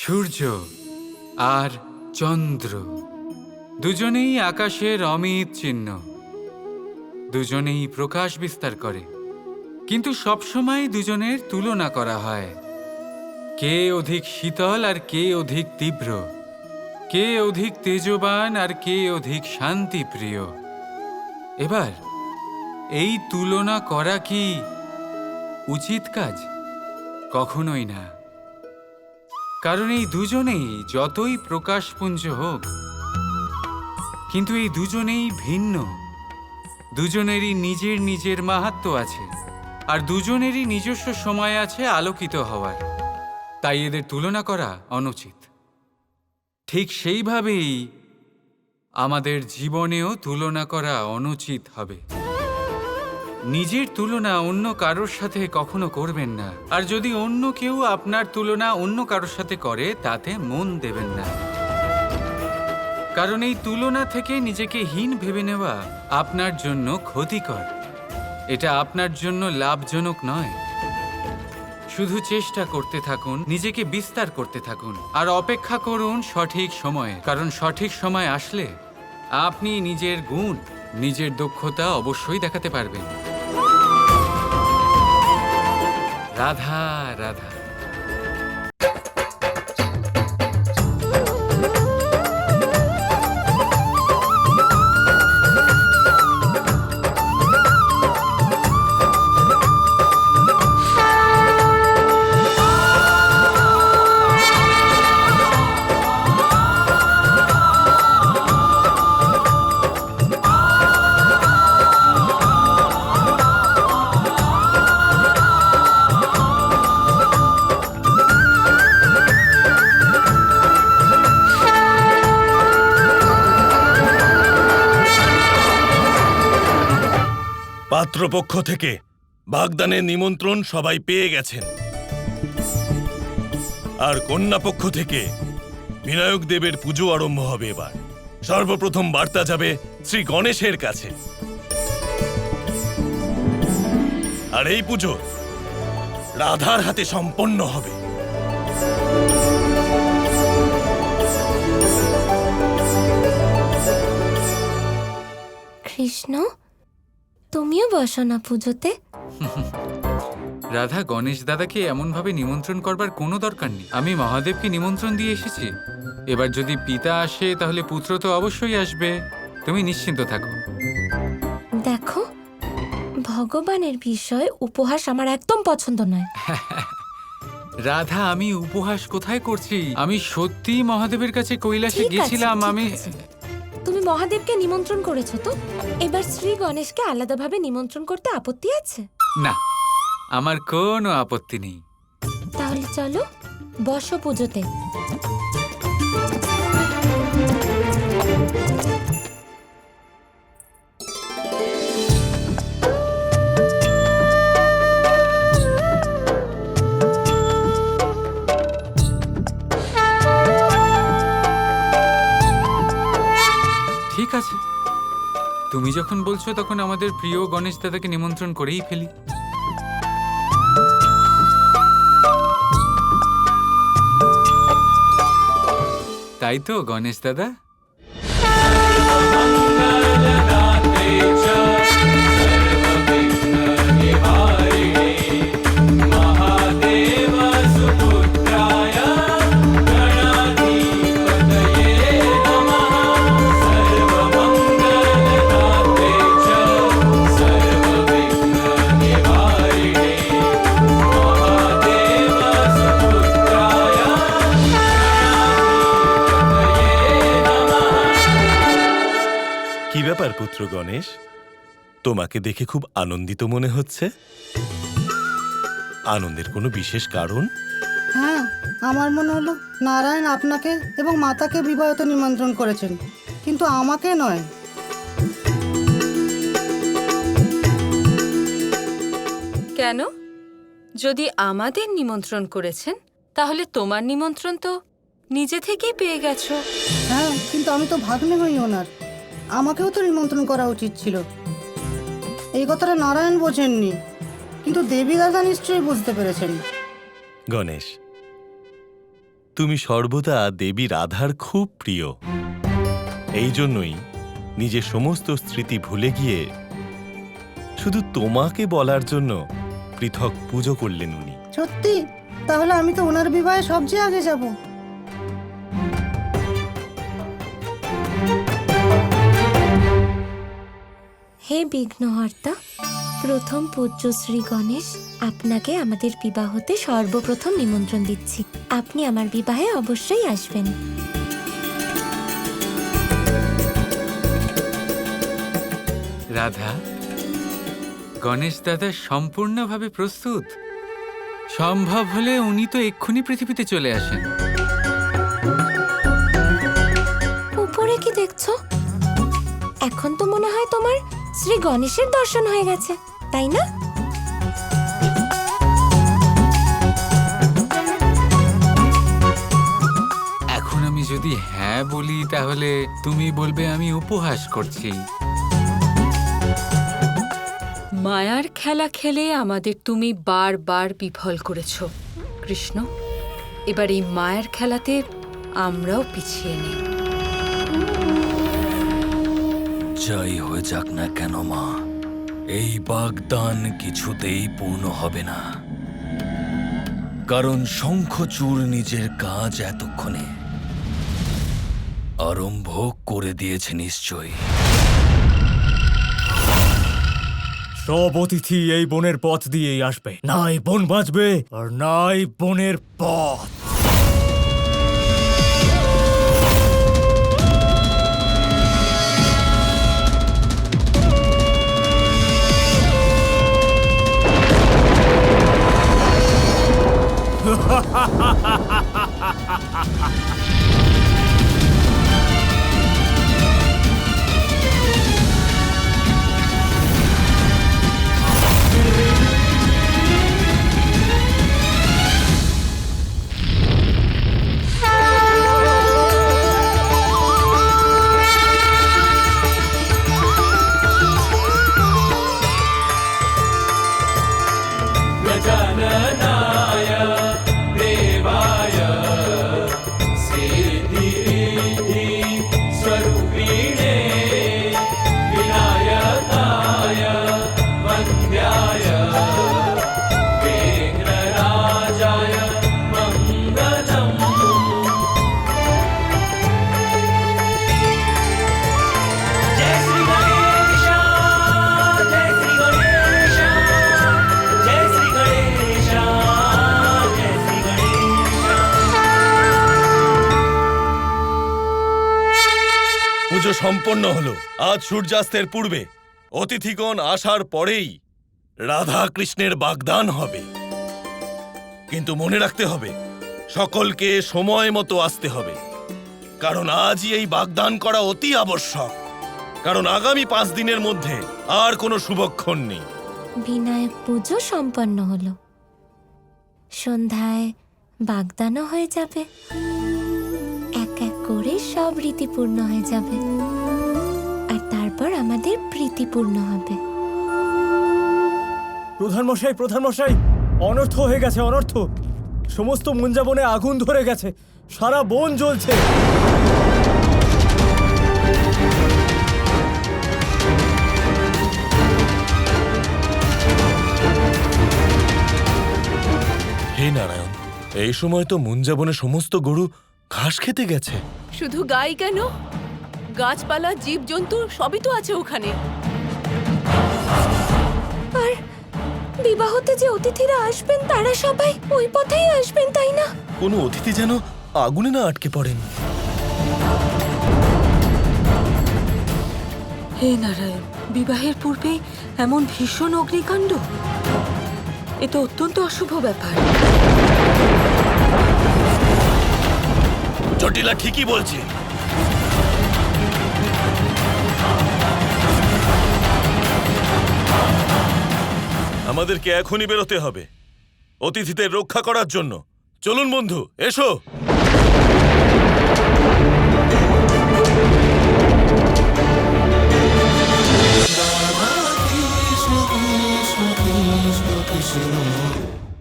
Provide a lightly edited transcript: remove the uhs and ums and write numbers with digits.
সূর্য আর চন্দ্র দুজনেই আকাশের অমিত চিহ্ন, দুজনেই প্রকাশ বিস্তার করে, কিন্তু সবসময় দুজনের তুলনা করা হয়। কে অধিক শীতল আর কে অধিক তীব্র, কে অধিক তেজবান আর কে অধিক শান্তিপ্রিয়। এবার এই তুলনা করা কি উচিত কাজ? কখনোই না। কারণ এই দুজনেই যতই প্রকাশপুঞ্জ হোক, কিন্তু এই দুজনেই ভিন্ন। দুজনেরই নিজের নিজের মাহাত্ম্য আছে, আর দুজনেরই নিজস্ব সময় আছে আলোকিত হওয়ার। তাই এদের তুলনা করা অনুচিত। ঠিক সেইভাবেই আমাদের জীবনেও তুলনা করা অনুচিত হবে। নিজের তুলনা অন্য কারোর সাথে কখনো করবেন না, আর যদি অন্য কেউ আপনার তুলনা অন্য কারোর সাথে করে তাতে মন দেবেন না। কারণ এই তুলনা থেকে নিজেকে হীন ভেবে নেওয়া আপনার জন্য ক্ষতিকর। এটা আপনার জন্য লাভজনক নয়। শুধু চেষ্টা করতে থাকুন, নিজেকে বিস্তার করতে থাকুন, আর অপেক্ষা করুন সঠিক সময়ে। কারণ সঠিক সময় আসলে আপনি নিজের গুণ, নিজের দক্ষতা অবশ্যই দেখাতে পারবেন। রাধা রাধা। পাত্রপক্ষ থেকে বাগদানের নিমন্ত্রণ সবাই পেয়ে গেছেন, আর কন্যাপক্ষ থেকে বিনায়ক দেবের পুজো আরম্ভ হবে। এবার সর্বপ্রথম বার্তা যাবে শ্রী গণেশের কাছে, আর এই পুজো রাধার হাতে সম্পন্ন হবে। কৃষ্ণ, তুমিও বসো না পুজোতে। রাধা, গণেশ দাদাকে এমনভাবে নিমন্ত্রণ করবার কোনো দরকার নেই। আমি মহাদেবকে নিমন্ত্রণ দিয়ে এসেছি। এবার যদি পিতা আসে তাহলে পুত্র তো অবশ্যই আসবে। তুমি নিশ্চিন্ত থাকো। দেখো, ভগবানের বিষয়ে উপহাস আমার একদম পছন্দ নয়। রাধা, আমি উপহাস কোথায় করছি? আমি সত্যি মহাদেবের কাছে কৈলাসে ঠিক আছে, গেছিলাম। ঠিক আমি আছে। তুমি মহাদেবকে নিমন্ত্রণ করেছো তো, এবার শ্রী গণেশকে আলাদাভাবে নিমন্ত্রণ করতে আপত্তি আছে? না, আমার কোনো আপত্তি নেই। তাহলে চলো বসো পুজোতে। ঠিক আছে, তুমি যখন বলছো তখন আমাদের প্রিয় গণেশ দাদাকে নিমন্ত্রণ করেই ফেলি। তাই তো গণেশ দাদা? কি ব্যাপার পুত্র গণেশ, তোমাকে দেখে খুব আনন্দিত মনে হচ্ছে। আনন্দের কোনো বিশেষ কারণ? হ্যাঁ, আমার মনে হলো নারায়ণ আপনাকে এবং মাতাকে বিবাহতে নিমন্ত্রণ করেছেন, কিন্তু আমাকে নয়। কেন? যদি আমাদের নিমন্ত্রণ করেছেন তাহলে তোমার নিমন্ত্রণ তো নিজে থেকেই পেয়ে গেছো। হ্যাঁ, কিন্তু আমি তো ভাগ্নে হই ওনার, আমাকেও তো নিমন্ত্রণ করা উচিত ছিল। এই কথাটা নারায়ণ বোঝেননি, কিন্তু দেবী দাদা নিশ্চয়ই বুঝতে পেরেছেন। গণেশ, তুমি সর্বদা দেবী রাধার খুব প্রিয়। এই জন্যই নিজের সমস্ত স্মৃতি ভুলে গিয়ে শুধু তোমাকে বলার জন্য পৃথক পুজো করলেন উনি। সত্যি? তাহলে আমি তো ওনার বিবাহে সবচেয়ে আগে যাব। হে বিঘ্নহর্তা, প্রথম পূজ্য শ্রী গণেশ, আপনাকে আমাদের বিবাহতে সর্বপ্রথম নিমন্ত্রণ দিচ্ছি। আপনি আমার বিবাহে অবশ্যই আসবেন। রাধা, গণেশ দাদা সম্পূর্ণভাবে প্রস্তুত। সম্ভব হলে উনি তো এক্ষুনি পৃথিবীতে চলে আসেন। উপরে কি দেখছো? এখন তো মনে হয় তোমার শ্রী গণেশের দর্শন হয়ে গেছে, তাই না? এখন আমি যদি হ্যাঁ বলি তাহলে তুমি বলবে আমি উপহাস করছি। মায়ার খেলা খেলে আমাদের তুমি বারবার বিফল করেছ কৃষ্ণ। এবার এই মায়ার খেলাতে আমরাও পিছিয়ে নেই। যাই হয়ে যাক না কেন মা, এই বাগদান কিছুতেই পূর্ণ হবে না। কারণ শঙ্খচূড় নিজের কাজ এতক্ষণে আরম্ভ করে দিয়েছে নিশ্চয়ই। সব অতিথি এই বনের পথ দিয়েই আসবে, নাই বন বাঁচবে আর নাই বনের পথ। পুজো সম্পন্ন হলো। আজ সূর্যাস্তের পূর্বে অতিথিগণ আসার পরেই রাধা কৃষ্ণের বাগদান হবে। কিন্তু মনে রাখতে হবে, সকলকে সময় মতো আসতে হবে, কারণ আজই এই বাগদান করা অতি আবশ্যক। কারণ আগামী 5 দিনের মধ্যে আর কোনো শুভক্ষণ নেই। বিনায়ক পুজো সম্পন্ন হলো, সন্ধ্যায় বাগদানও হয়ে যাবে, এক এক করে সব রীতি পূর্ণ হয়ে যাবে, আর তারপর আমাদের প্রীতি পূর্ণ হবে। প্রধান মশাই, অনর্থ হয়ে গেছে, অনর্থ। সমস্ত মুঞ্জা বনে আগুন ধরে গেছে, সারা বন জ্বলছে। হে নারায়ণ, এই সময় তো মুঞ্জাবনে সমস্ত গরু ঘাস খেতে গেছে। শুধু গাই কেন, গাছপালা জীবজন্তু সবই তো আছে ওখানে। আর বিবাহতে যে অতিথিরা আসবেন তারা সবাই ওই পথেই আসবেন, তাই না? কোনো অতিথি যেন আগুনে না আটকে পড়েন। হে নারায়ণ, বিবাহের পূর্বে এমন ভীষণ অগ্নিকাণ্ড, এ তো অত্যন্ত অশুভ ব্যাপার। জটিলা ঠিকই বলছে। আমাদেরকে এখনই বেরোতে হবে অতিথিদের রক্ষা করার জন্য। চলুন বন্ধু, এসো।